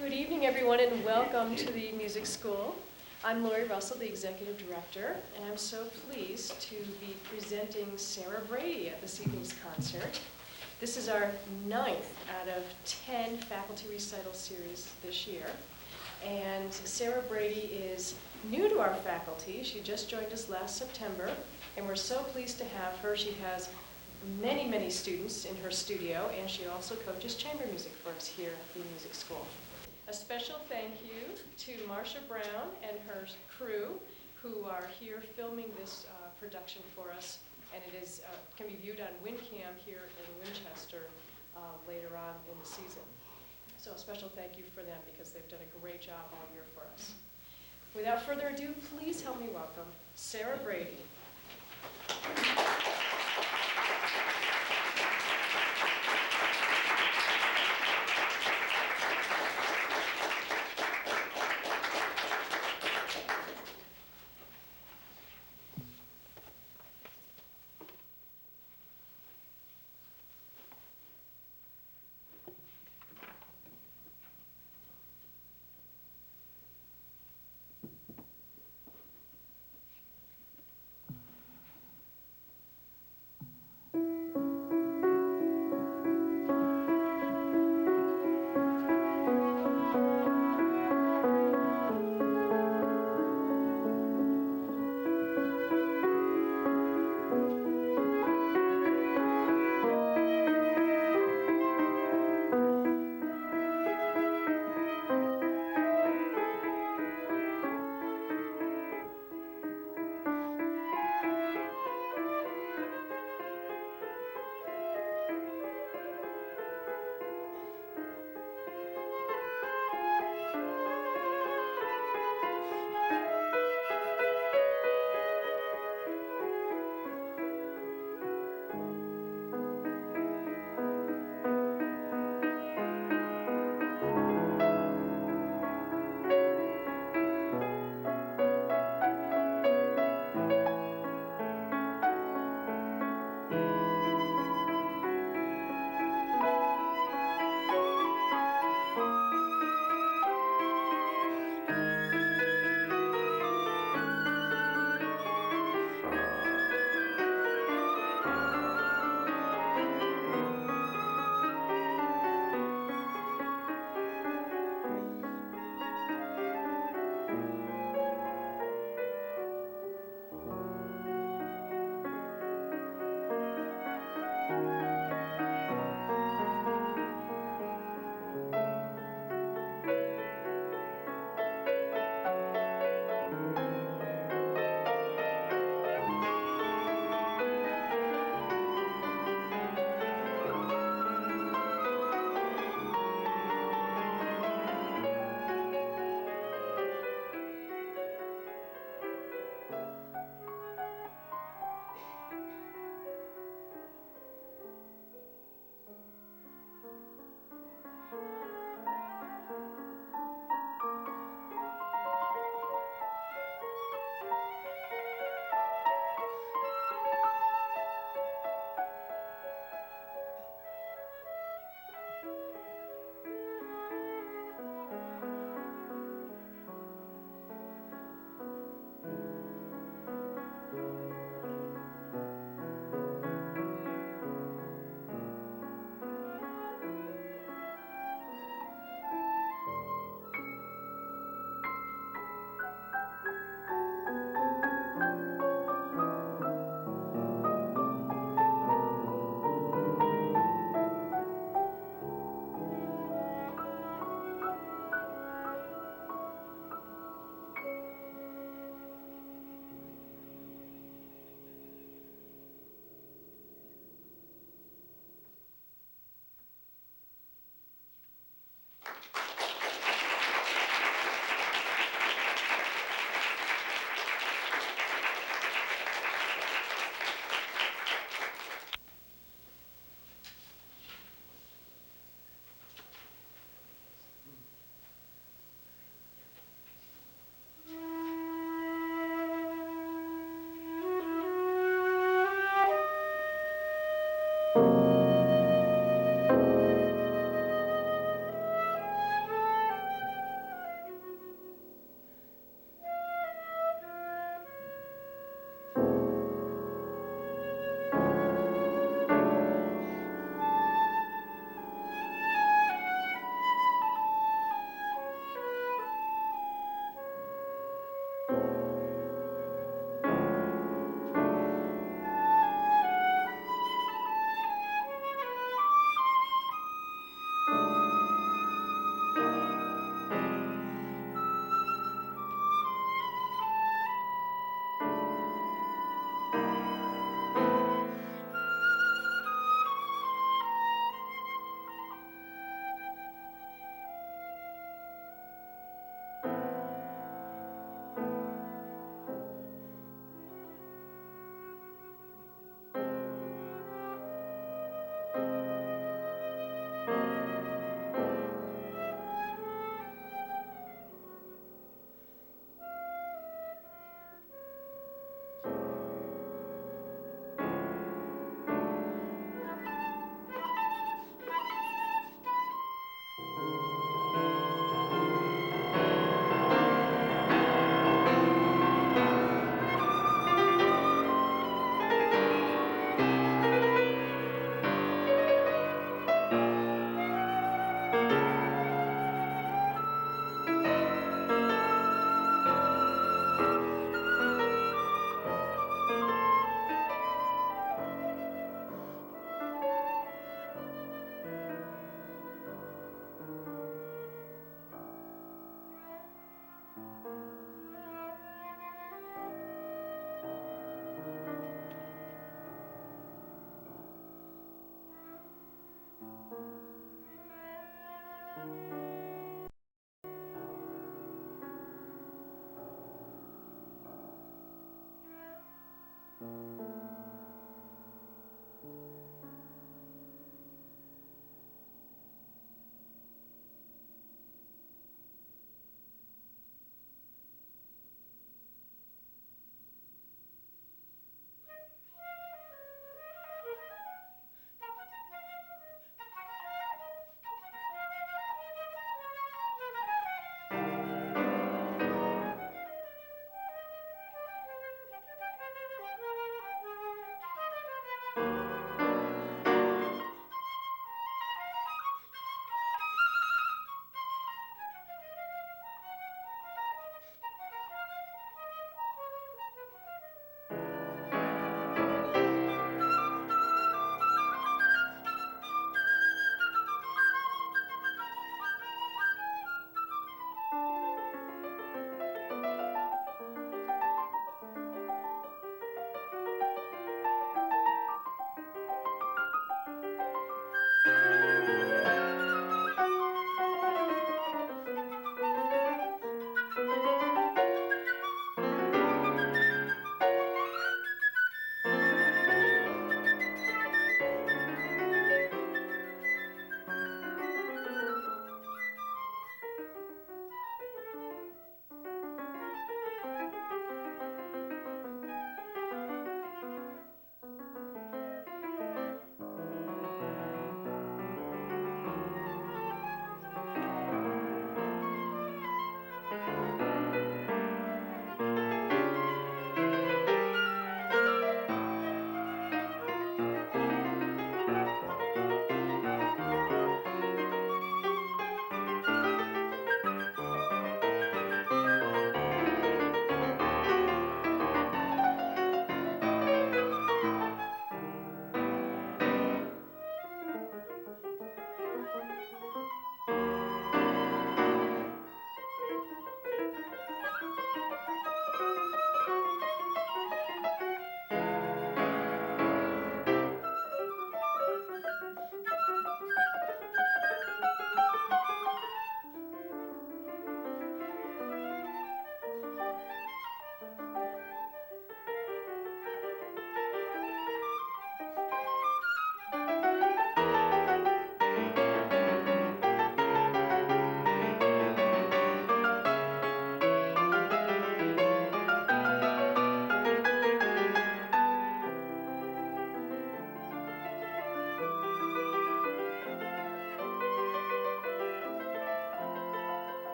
Good evening, everyone, and welcome to the music school. I'm Lori Russell, the executive director, and I'm so pleased to be presenting Sarah Brady at this evening's concert. This is our 9th out of 10 faculty recital series this year. And Sarah Brady is new to our faculty. She just joined us last September, and we're so pleased to have her. She has many, many students in her studio, and she also coaches chamber music for us here at the music school. A special thank you to Marcia Brown and her crew who are here filming this production for us, and it is can be viewed on WinCam here in Winchester later on in the season. So a special thank you for them because they've done a great job all year for us. Without further ado, please help me welcome Sarah Brady.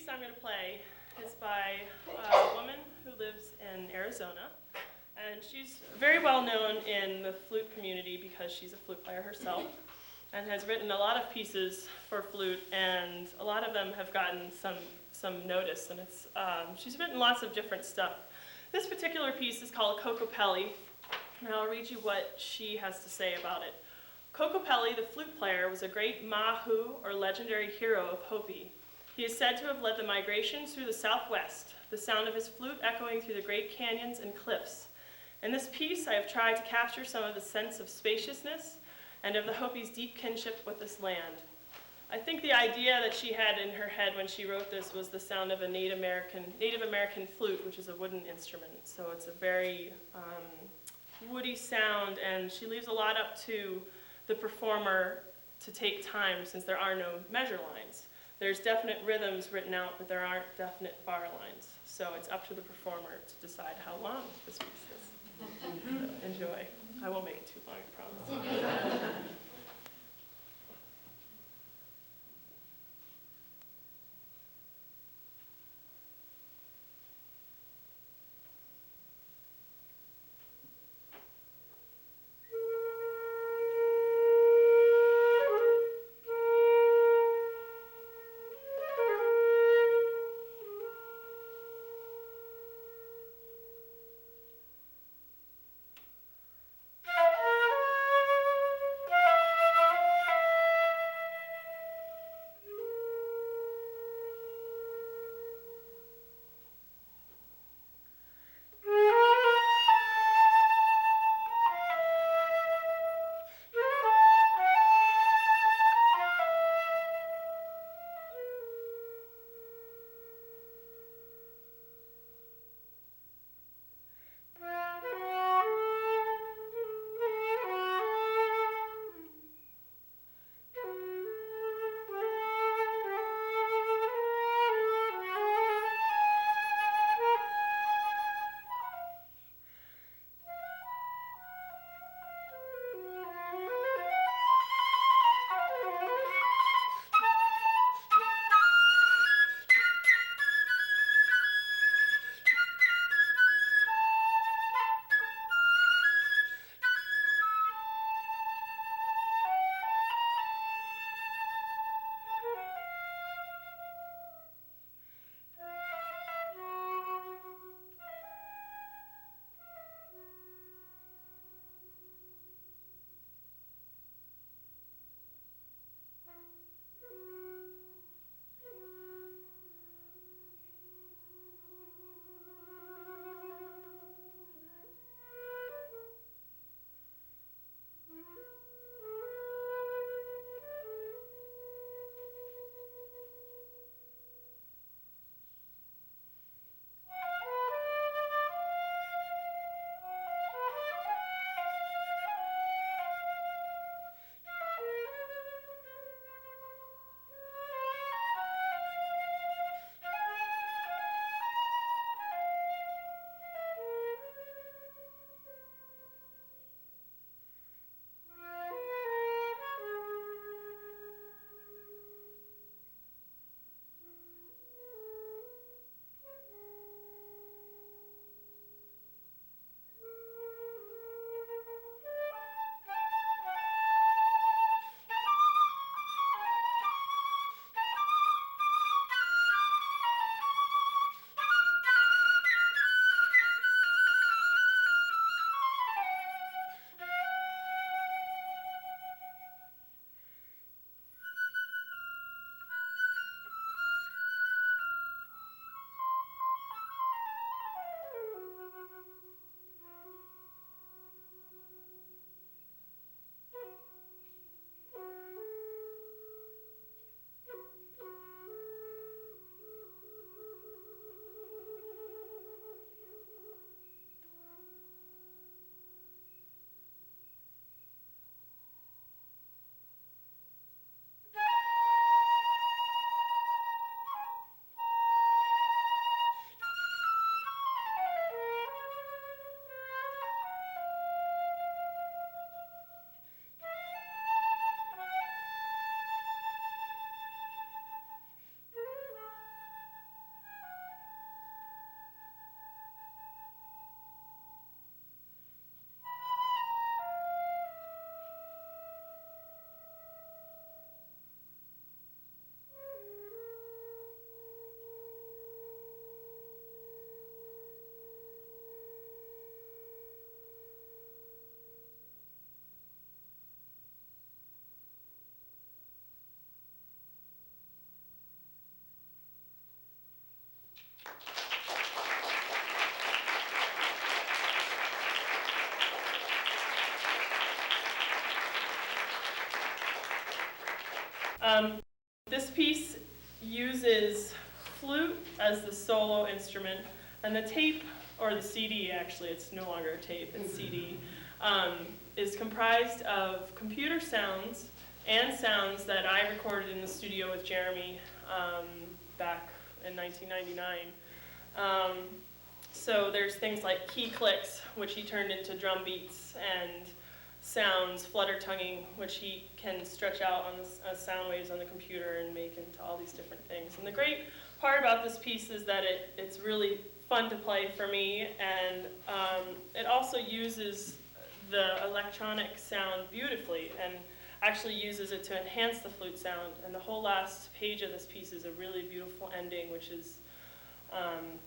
piece I'm going to play is by a woman who lives in Arizona, and she's very well known in the flute community because she's a flute player herself and has written a lot of pieces for flute, and a lot of them have gotten some notice, and she's written lots of different stuff. This particular piece is called Kokopelli, and I'll read you what she has to say about it. Kokopelli, the flute player, was a great Mahu, or legendary hero of Hopi. He is said to have led the migrations through the Southwest, the sound of his flute echoing through the great canyons and cliffs. In this piece, I have tried to capture some of the sense of spaciousness and of the Hopi's deep kinship with this land. I think the idea that she had in her head when she wrote this was the sound of a Native American flute, which is a wooden instrument. So it's a very woody sound, and she leaves a lot up to the performer to take time, since there are no measure lines. There's definite rhythms written out, but there aren't definite bar lines. So it's up to the performer to decide how long this piece is. So enjoy. I won't make it too long, I promise. This piece uses flute as the solo instrument, and the tape, or the CD actually, it's no longer a tape, it's CD, is comprised of computer sounds and sounds that I recorded in the studio with Jeremy back in 1999. So there's things like key clicks, which he turned into drum beats, and sounds, flutter tonguing, which he can stretch out on the sound waves on the computer and make into all these different things. And the great part about this piece is that it's really fun to play for me, and it also uses the electronic sound beautifully and actually uses it to enhance the flute sound. And the whole last page of this piece is a really beautiful ending, which is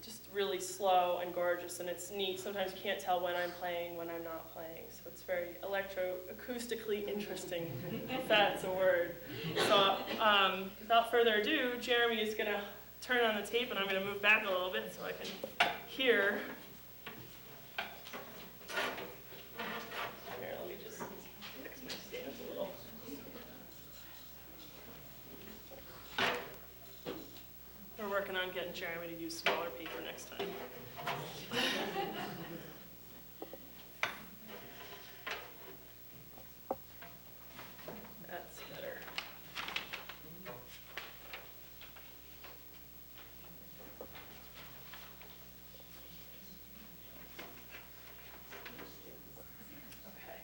just really slow and gorgeous, and it's neat. Sometimes you can't tell when I'm playing, when I'm not playing, so it's very electroacoustically interesting, if that's a word. So without further ado, Jeremy is going to turn on the tape, and I'm going to move back a little bit so I can hear. Here, let me just fix my stance a little. We're working on getting Jeremy to use smaller paper next time. That's better. Okay.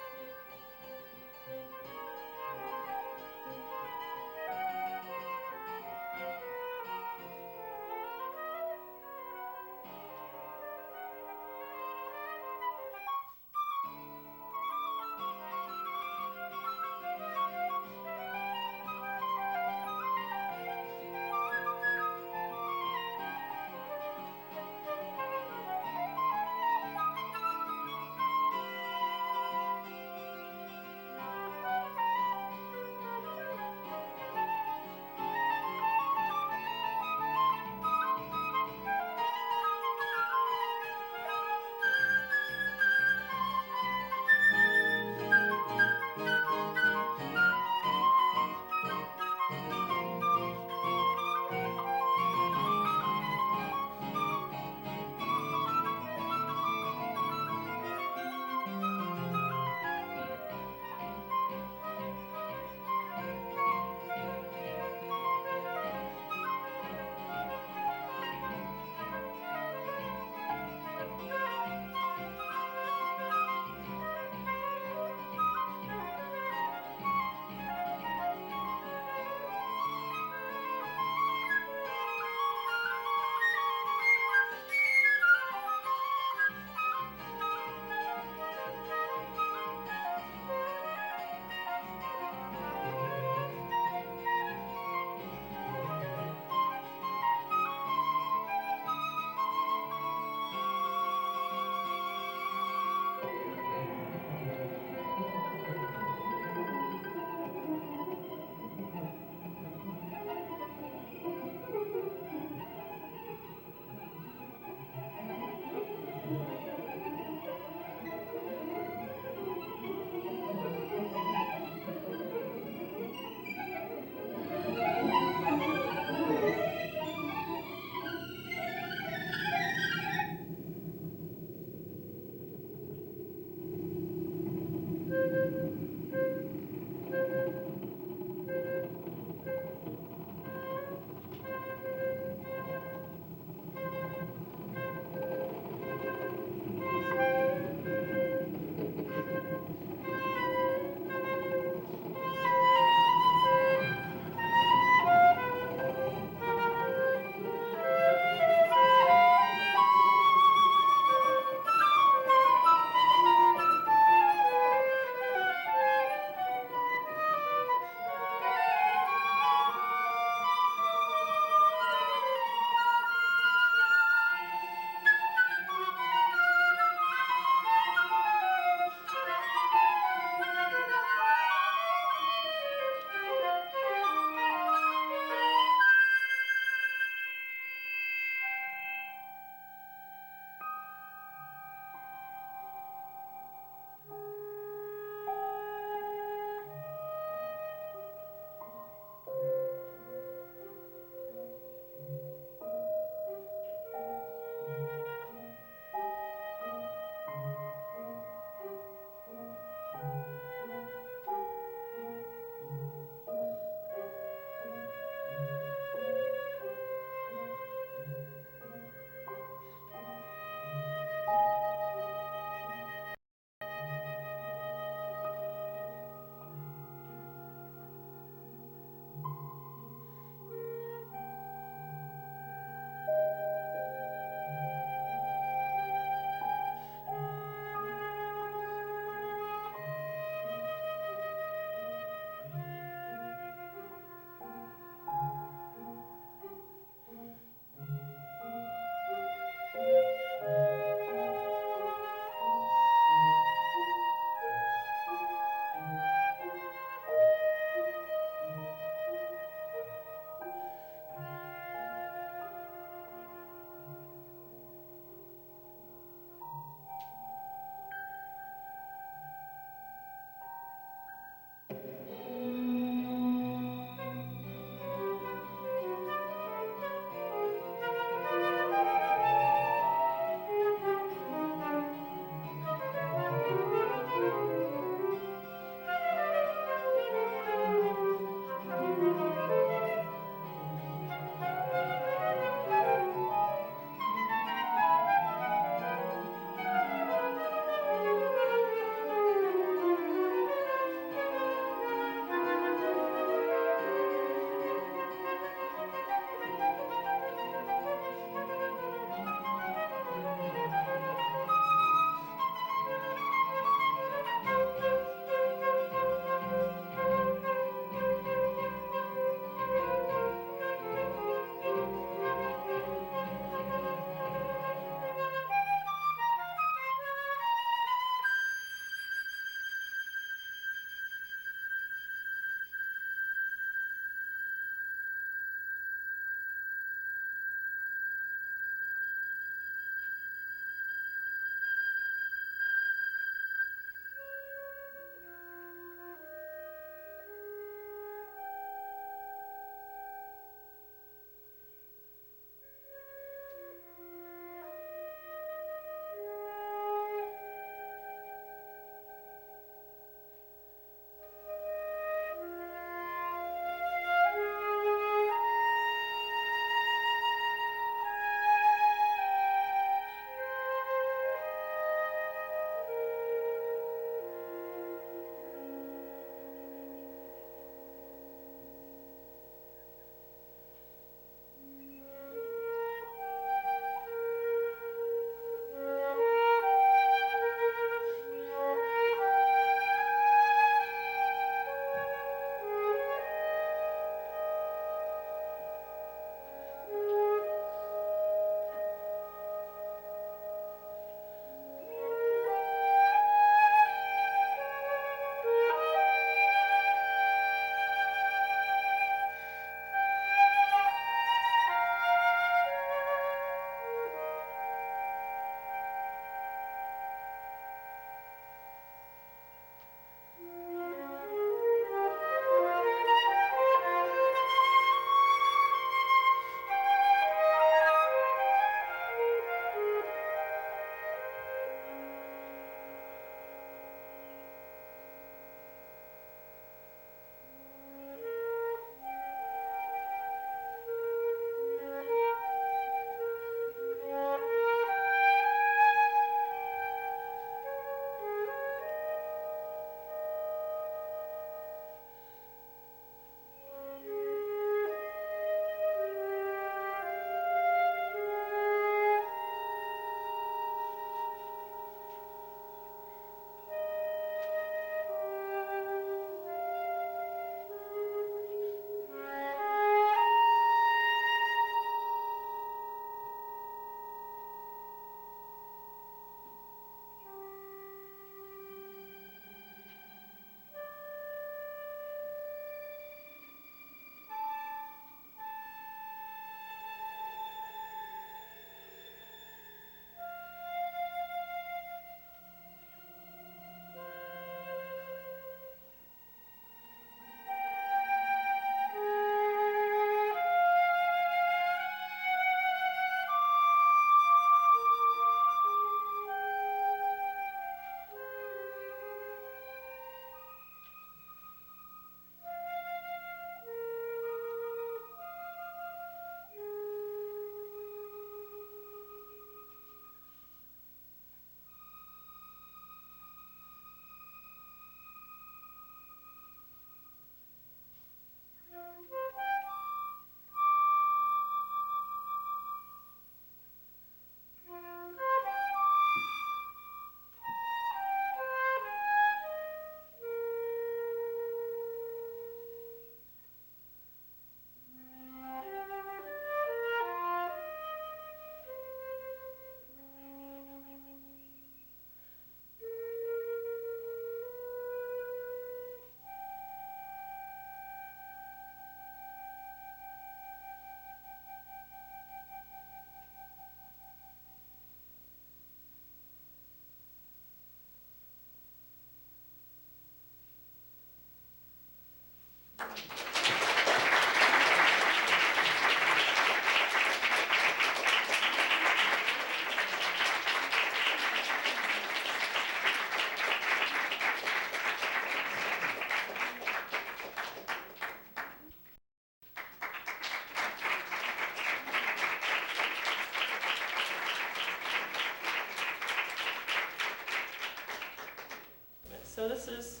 So this is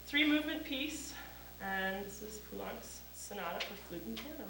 three-movement piece, and this is Poulenc's Sonata for flute and piano.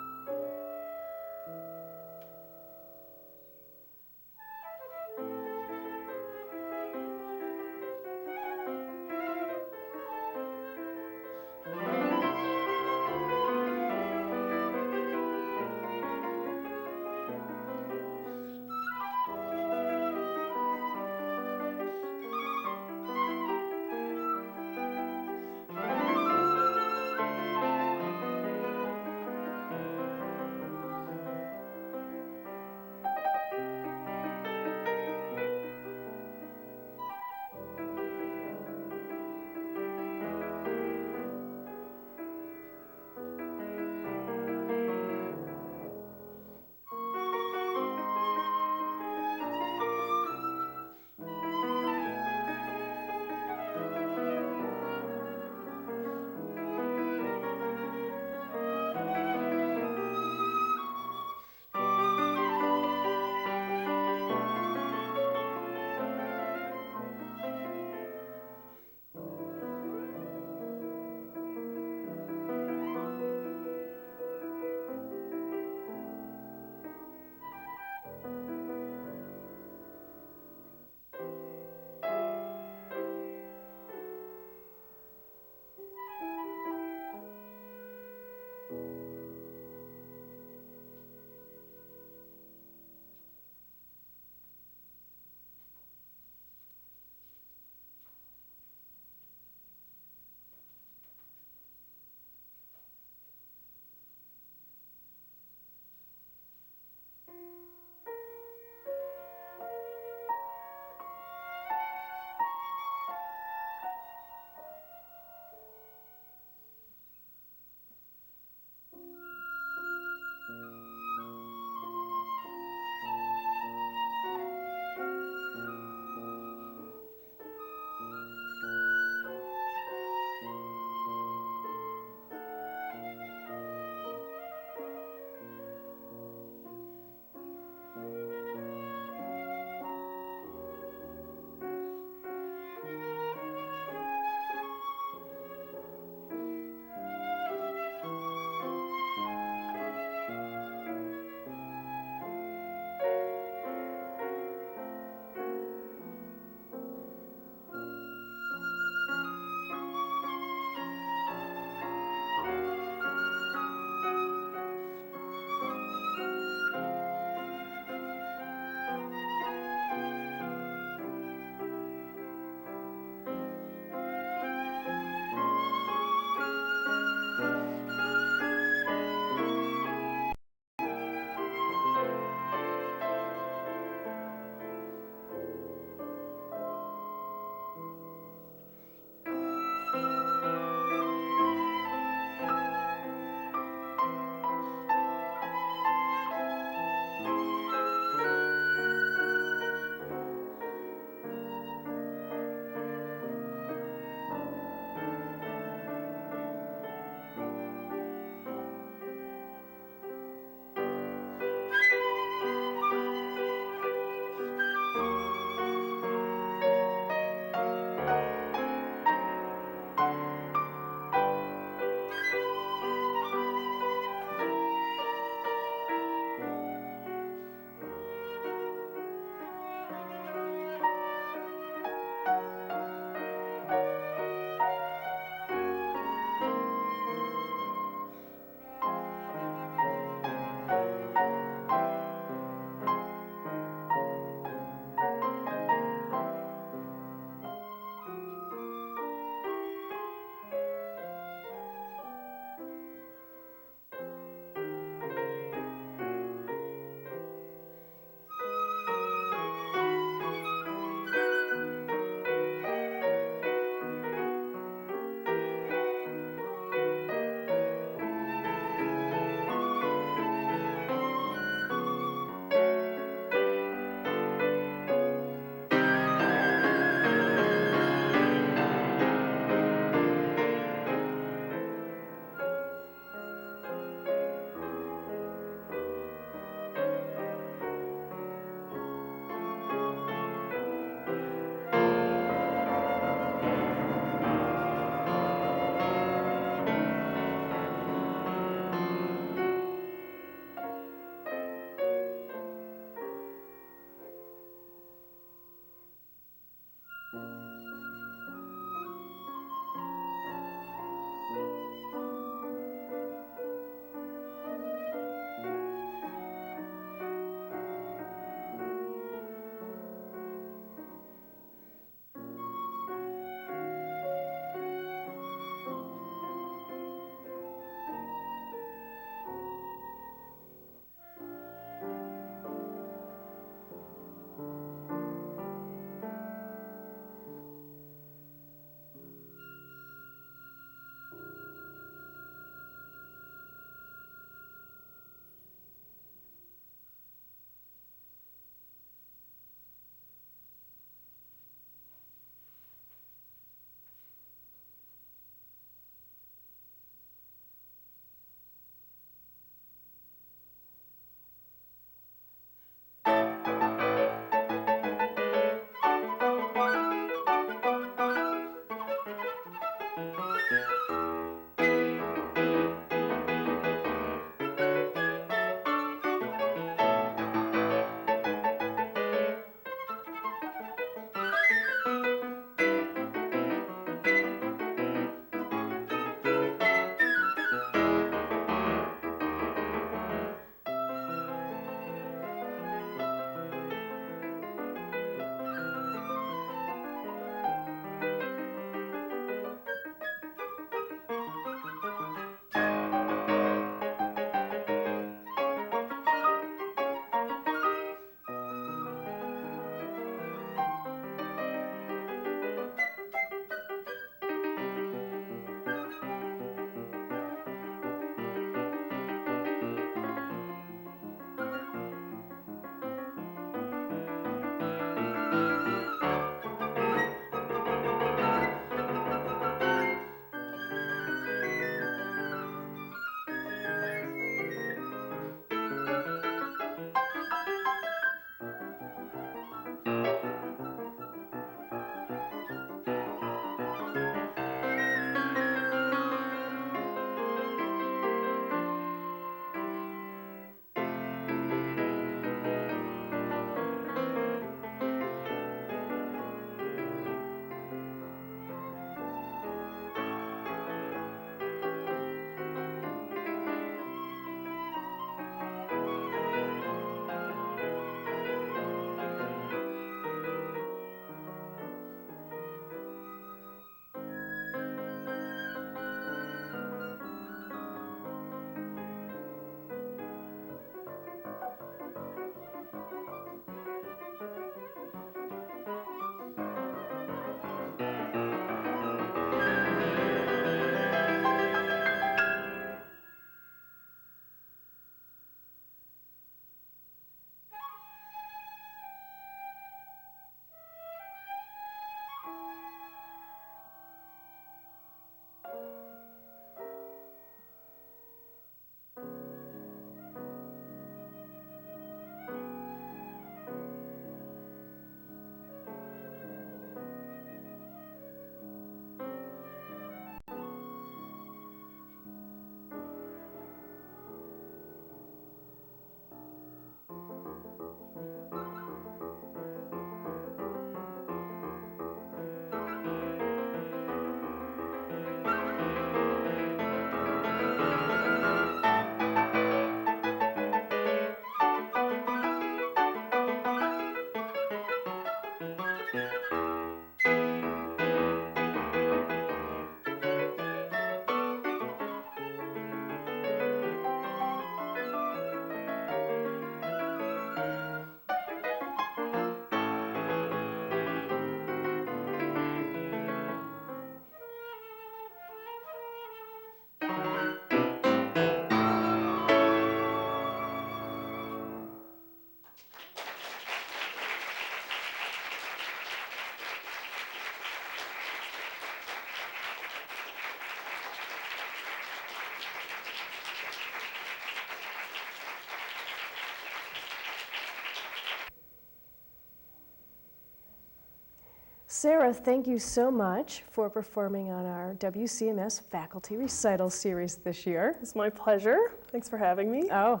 Sarah, thank you so much for performing on our WCMS Faculty Recital Series this year. It's my pleasure. Thanks for having me. Oh,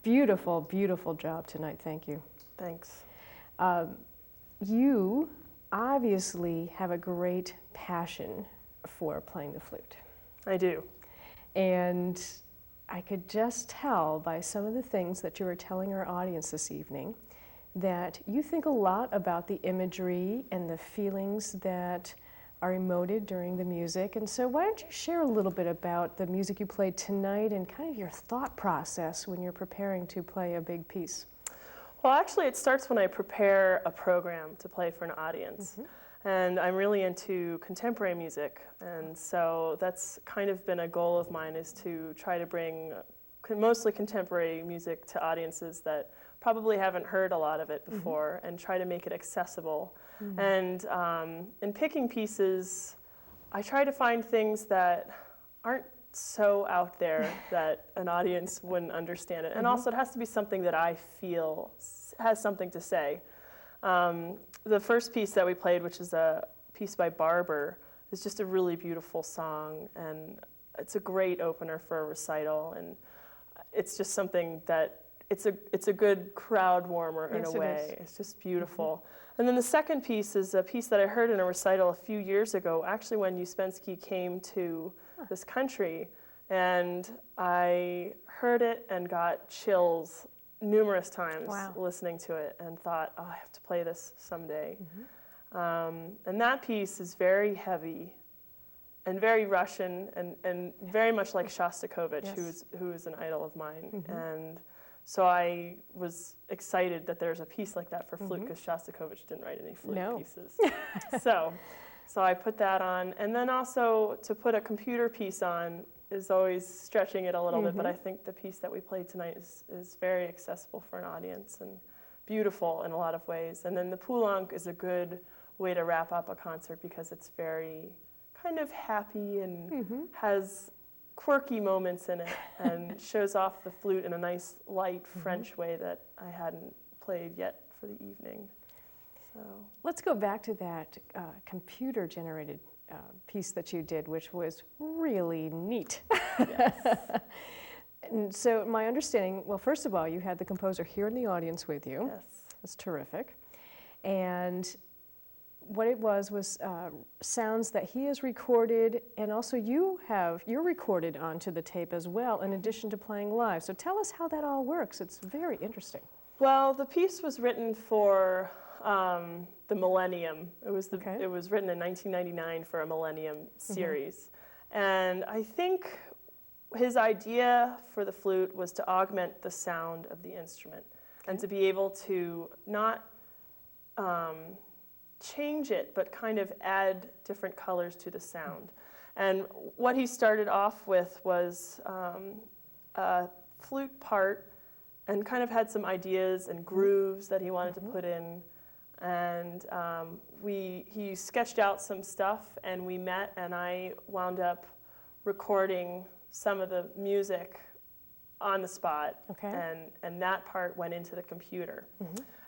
beautiful, beautiful job tonight. Thank you. Thanks. You obviously have a great passion for playing the flute. I do. And I could just tell by some of the things that you were telling our audience this evening that you think a lot about the imagery and the feelings that are emoted during the music. And so why don't you share a little bit about the music you played tonight and kind of your thought process when you're preparing to play a big piece? Well, actually, it starts when I prepare a program to play for an audience. And I'm really into contemporary music. And so that's kind of been a goal of mine, is to try to bring mostly contemporary music to audiences that probably haven't heard a lot of it before, and try to make it accessible. And in picking pieces, I try to find things that aren't so out there that an audience wouldn't understand it. And also it has to be something that I feel has something to say. The first piece that we played, which is a piece by Barber, is just a really beautiful song, and it's a great opener for a recital, and it's just something that it's a good crowd warmer in a way. It's just beautiful. And then the second piece is a piece that I heard in a recital a few years ago, actually when Uspensky came to this country, and I heard it and got chills numerous times listening to it, and thought, oh, I have to play this someday. And that piece is very heavy and very Russian, and very much like Shostakovich, who is an idol of mine. And so I was excited that there's a piece like that for flute, because Shostakovich didn't write any flute pieces. So I put that on. And then also to put a computer piece on is always stretching it a little bit, but I think the piece that we played tonight is very accessible for an audience and beautiful in a lot of ways. And then the Poulenc is a good way to wrap up a concert, because it's very kind of happy and has quirky moments in it, and shows off the flute in a nice, light French way that I hadn't played yet for the evening. So let's go back to that computer-generated piece that you did, which was really neat. And so my understanding, well, first of all, you had the composer here in the audience with you. That's terrific. And what it was sounds that he has recorded, and also you're recorded onto the tape as well, in addition to playing live. So tell us how that all works. It's very interesting. Well, the piece was written for the Millennium. It was written in 1999 for a Millennium series. And I think his idea for the flute was to augment the sound of the instrument, and to be able to not change it, but kind of add different colors to the sound. And what he started off with was a flute part, and kind of had some ideas and grooves that he wanted to put in. And he sketched out some stuff, and we met, and I wound up recording some of the music on the spot, and that part went into the computer.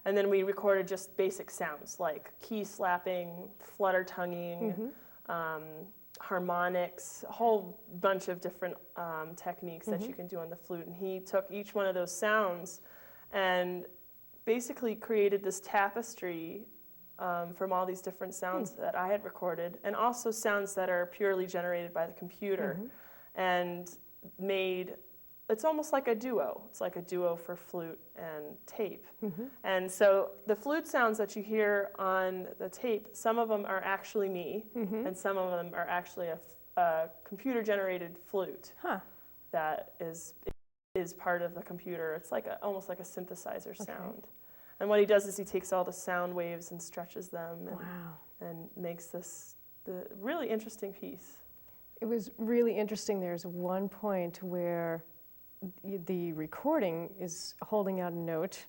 And then we recorded just basic sounds like key slapping, flutter tonguing, harmonics, a whole bunch of different techniques that you can do on the flute. And he took each one of those sounds and basically created this tapestry from all these different sounds that I had recorded, and also sounds that are purely generated by the computer, and it's almost like a duo. It's like a duo for flute and tape. And so the flute sounds that you hear on the tape, some of them are actually me, and some of them are actually a computer-generated flute that is part of the computer. It's like almost like a synthesizer sound. And what he does is he takes all the sound waves and stretches them, and makes the really interesting piece. It was really interesting. There's one point where the recording is holding out a note,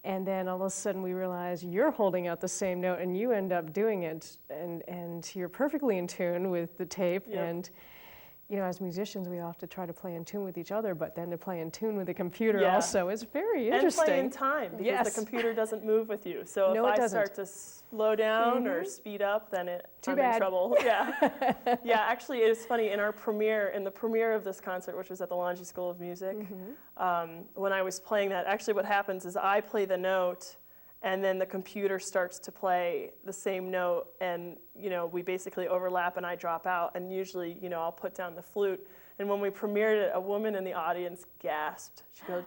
and then all of a sudden we realize you're holding out the same note, and you end up doing it, and you're perfectly in tune with the tape. And you know, as musicians, we have to try to play in tune with each other, but then to play in tune with the computer also is very interesting. And play in time, because the computer doesn't move with you. So if I start to slow down or speed up, then I'm in trouble. Actually, it's funny, in the premiere of this concert, which was at the Longy School of Music, when I was playing that, actually what happens is I play the note, and then the computer starts to play the same note, and we basically overlap, and I drop out, and usually I'll put down the flute. And when we premiered it, a woman in the audience gasped. She goes,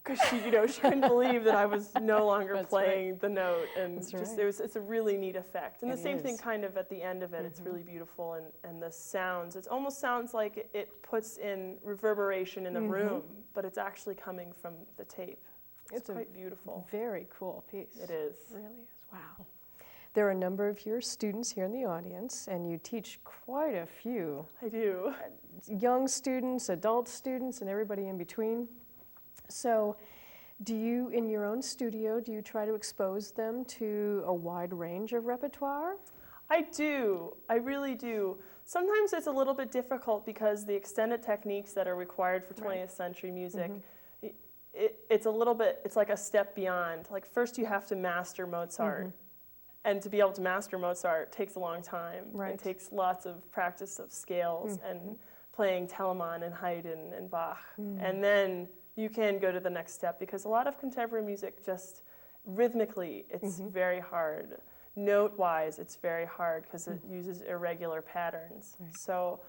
because she couldn't believe that I was no longer playing the note, and it's a really neat effect. And the same thing kind of at the end of it. It's really beautiful, and the sounds. It almost sounds like it puts in reverberation in the room, but it's actually coming from the tape. It's quite beautiful. Very cool piece. It is. It really is. Wow. There are a number of your students here in the audience, and you teach quite a few. I do. Young students, adult students, and everybody in between. So do you, in your own studio, do you try to expose them to a wide range of repertoire? I do. I really do. Sometimes it's a little bit difficult because the extended techniques that are required for 20th century music, it's a little bit, it's like a step beyond. Like first you have to master Mozart. And to be able to master Mozart takes a long time. Right. It takes lots of practice of scales and playing Telemann and Haydn and Bach. And then you can go to the next step, because a lot of contemporary music just rhythmically, it's very hard. Note-wise, it's very hard because it uses irregular patterns. Right. So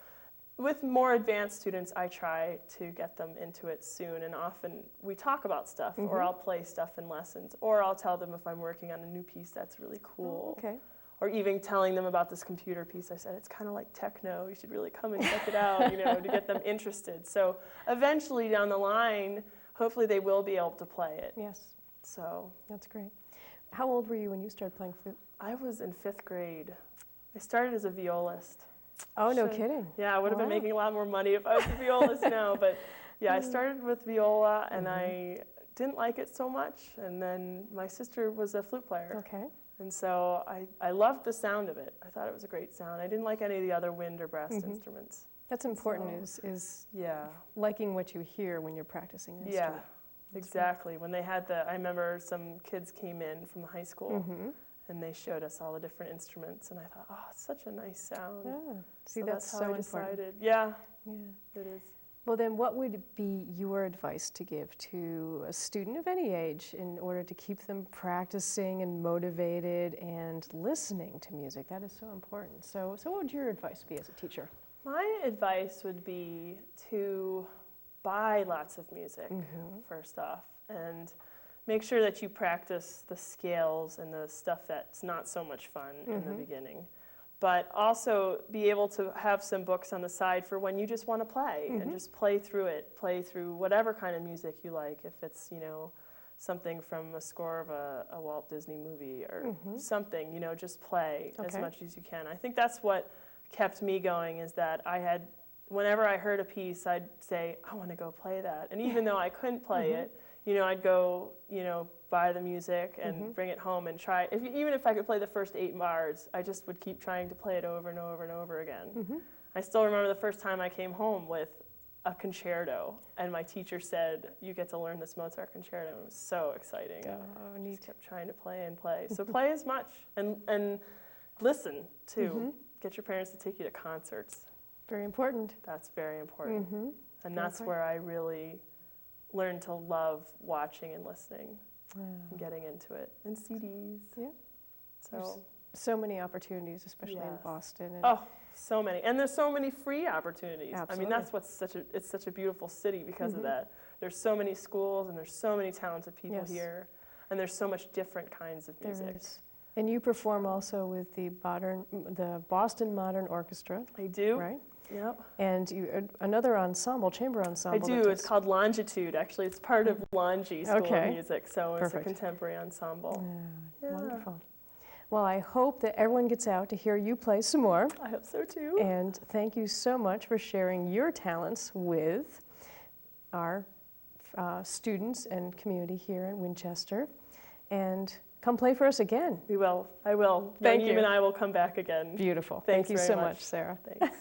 with more advanced students, I try to get them into it soon, and often we talk about stuff, or I'll play stuff in lessons, or I'll tell them if I'm working on a new piece that's really cool. Oh, okay. Or even telling them about this computer piece. I said, it's kind of like techno, you should really come and check it out, to get them interested. So eventually down the line, hopefully they will be able to play it. Yes. So That's great. How old were you when you started playing flute? I was in 5th grade. I started as a violist. Oh, no kidding. Yeah, I would have been making a lot more money if I was a violist now, but yeah, I started with viola, and I didn't like it so much, and then my sister was a flute player. Okay. And so I loved the sound of it. I thought it was a great sound. I didn't like any of the other wind or brass instruments. That's important, is Yeah. liking what you hear when you're practicing an Yeah, instrument. exactly. When they had I remember some kids came in from the high school, and they showed us all the different instruments, and I thought, oh, it's such a nice sound. Yeah. See, So that's how so I important. decided. Yeah, Yeah. it is. Well, then what would be your advice to give to a student of any age in order to keep them practicing and motivated and listening to music? That is so important. So what would your advice be as a teacher? My advice would be to buy lots of music, first off, and make sure that you practice the scales and the stuff that's not so much fun in the beginning. But also be able to have some books on the side for when you just want to play, and just play through it, play through whatever kind of music you like. If it's, something from a score of a Walt Disney movie or something, just play as much as you can. I think that's what kept me going, is that whenever I heard a piece, I'd say, I want to go play that. And even though I couldn't play it, I'd go, buy the music and bring it home and try. Even if I could play the first 8 bars, I just would keep trying to play it over and over and over again. I still remember the first time I came home with a concerto, and my teacher said, you get to learn this Mozart concerto. It was so exciting. Oh, I neat. just kept trying to play and play. So play as much, and listen, too. Get your parents to take you to concerts. Very important. That's very important. And that's where I really learned to love watching and listening. And getting into it, and CDs. Yeah. So many opportunities, especially in Boston. And oh, so many, and there's so many free opportunities. Absolutely. I mean, that's what's it's such a beautiful city because of that. There's so many schools, and there's so many talented people here, and there's so much different kinds of music. There is. And you perform also with the Boston Modern Orchestra. I do. Right. Yep. And another ensemble, chamber ensemble. I do. It's called Longitude. Actually, it's part of Longy School of Music, so it's Perfect. a contemporary ensemble. Yeah. Wonderful. Well, I hope that everyone gets out to hear you play some more. I hope so too. And thank you so much for sharing your talents with our students and community here in Winchester. And come play for us again. We will. I will. Thank you. And I will come back again. Beautiful. Thanks Thank you very so much, Sarah. Thanks.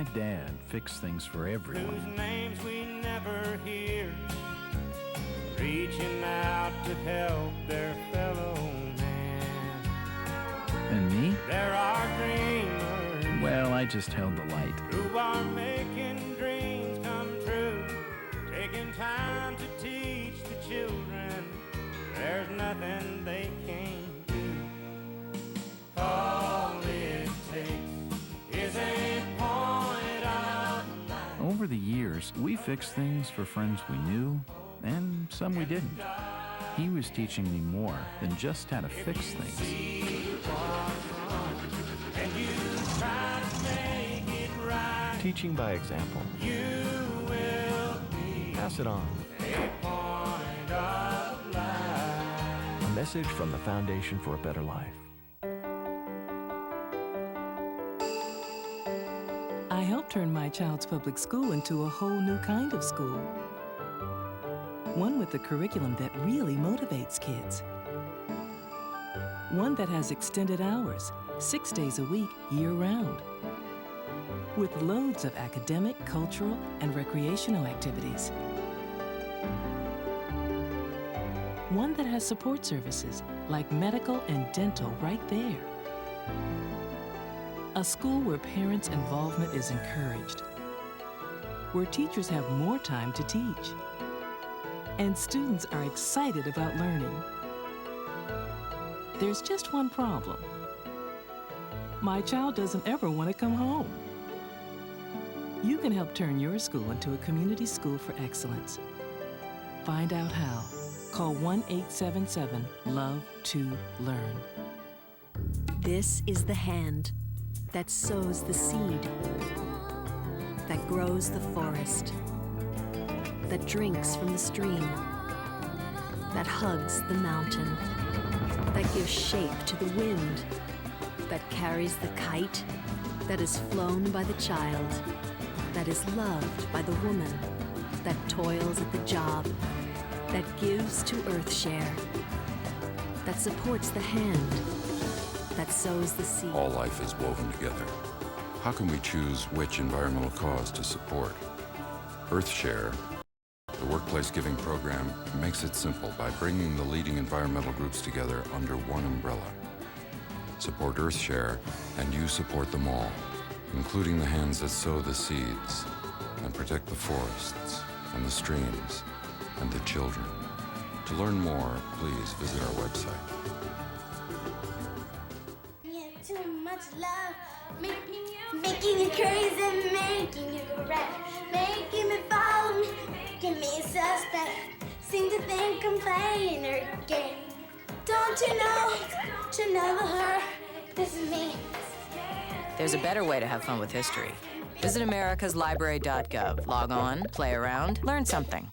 My dad fixed things for everyone. Whose names we never hear, reaching out to help their fellow man. And me? There are dreamers. Well, I just held the light. Who are making dreams come true, taking time to teach the children there's nothing they can't do. All it takes is a point of light. Over the years, we fixed things for friends we knew and some we didn't. He was teaching me more than just how to fix things. And you try to make it right. Teaching by example. You will be Pass it on. a point of light. A message from the Foundation for a Better Life. I helped turn my child's public school into a whole new kind of school. One with a curriculum that really motivates kids. One that has extended hours, 6 days a week, year-round. With loads of academic, cultural, and recreational activities. One that has support services like medical and dental right there. A school where parents' involvement is encouraged. Where teachers have more time to teach. And students are excited about learning. There's just one problem. My child doesn't ever want to come home. You can help turn your school into a community school for excellence. Find out how. Call 1-877-LOVE-TO-LEARN. This is the hand that sows the seed, that grows the forest, that drinks from the stream, that hugs the mountain, that gives shape to the wind, that carries the kite, that is flown by the child, that is loved by the woman, that toils at the job, that gives to Earthshare, that supports the hand, that sows the seed. All life is woven together. How can we choose which environmental cause to support? Earthshare, the workplace giving program, makes it simple by bringing the leading environmental groups together under one umbrella. Support Earthshare, and you support them all, including the hands that sow the seeds and protect the forests and the streams and the children. To learn more, please visit our website. Too much love, making you crazy, making you rap, making me fall, making me suspect. Seem to think I'm playing her game. Don't you know her? This is me. There's a better way to have fun with history. Visit americaslibrary.gov. Log on, play around, learn something.